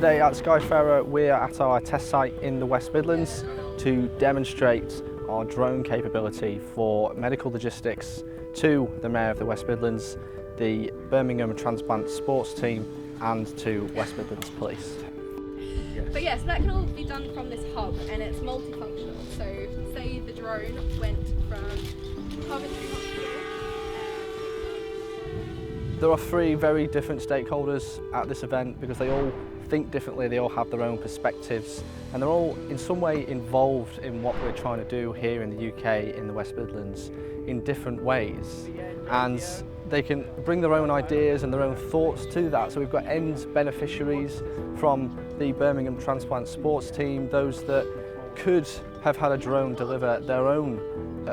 Today at Skyfarer we're at our test site in the West Midlands to demonstrate our drone capability for medical logistics to the Mayor of the West Midlands, the Birmingham Transplant sports team and to West Midlands Police. But yes, that can all be done from this hub and it's multifunctional. So say the drone went from Coventry Hospital. There are three very different stakeholders at this event because they all think differently, they all have their own perspectives and they're all in some way involved in what we're trying to do here in the UK, in the West Midlands, in different ways. And they can bring their own ideas and their own thoughts to that. So we've got end beneficiaries from the Birmingham Transplant sports team, those that could have had a drone deliver their own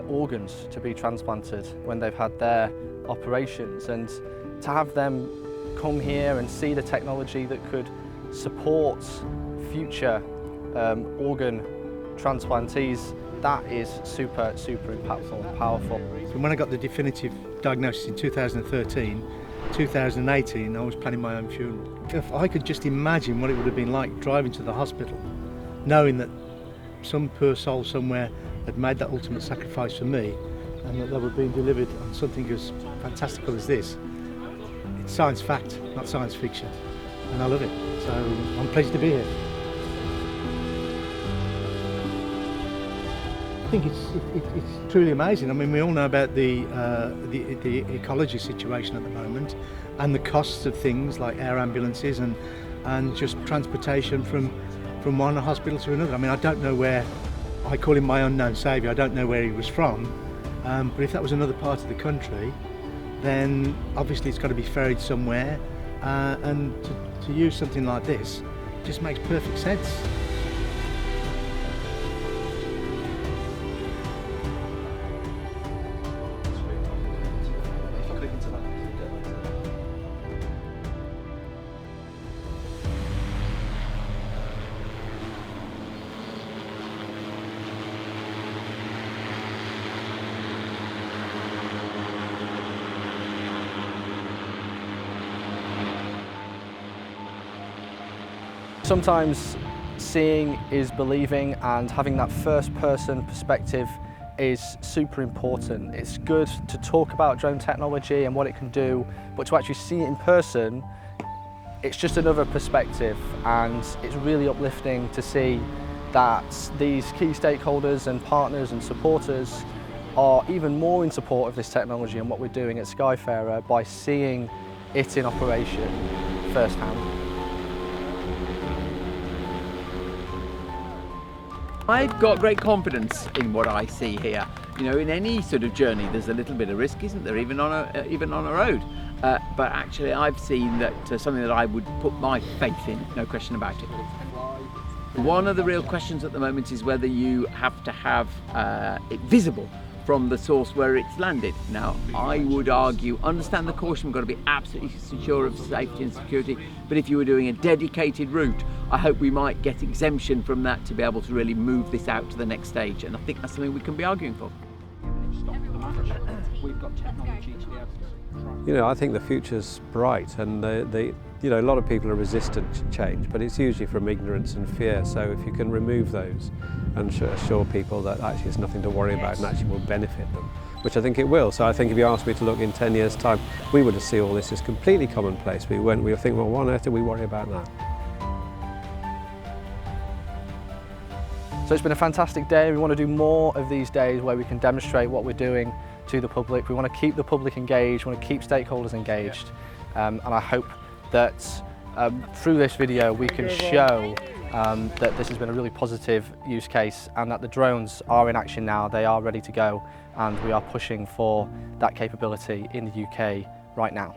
organs to be transplanted when they've had their operations, and to have them come here and see the technology that could support future organ transplantees, that is super impactful and powerful. When I got the definitive diagnosis in 2013, 2018 I was planning my own funeral. If I could just imagine what it would have been like driving to the hospital, knowing that some poor soul somewhere had made that ultimate sacrifice for me and that they were being delivered on something as fantastical as this. It's science fact, not science fiction, and I love it. So I'm pleased to be here. I think it's truly amazing. I mean, we all know about the ecology situation at the moment and the costs of things like air ambulances and just transportation from one hospital to another. I mean, I don't know where, I call him my unknown saviour, I don't know where he was from, but if that was another part of the country, then obviously it's got to be ferried somewhere, and to use something like this just makes perfect sense. Sometimes seeing is believing, and having that first person perspective is super important. It's good to talk about drone technology and what it can do, but to actually see it in person, it's just another perspective, and it's really uplifting to see that these key stakeholders and partners and supporters are even more in support of this technology and what we're doing at Skyfarer by seeing it in operation firsthand. I've got great confidence in what I see here. You know, in any sort of journey, there's a little bit of risk, isn't there? Even on a road. But actually, I've seen that something that I would put my faith in, no question about it. One of the real questions at the moment is whether you have to have it visible from the source where it's landed. Now, I would argue, understand the caution, we've got to be absolutely secure of safety and security, but if you were doing a dedicated route, I hope we might get exemption from that to be able to really move this out to the next stage, and I think that's something we can be arguing for. You know, I think the future's bright, and you know, a lot of people are resistant to change, but it's usually from ignorance and fear. So if you can remove those and assure people that actually it's nothing to worry about and actually will benefit them, which I think it will. So I think if you asked me to look in 10 years' time, we would see all this as completely commonplace. We'll think, well, why on earth do we worry about that? So it's been a fantastic day. We want to do more of these days where we can demonstrate what we're doing to the public. We want to keep the public engaged, we want to keep stakeholders engaged, and I hope that through this video we can show that this has been a really positive use case and that the drones are in action now, they are ready to go, and we are pushing for that capability in the UK right now.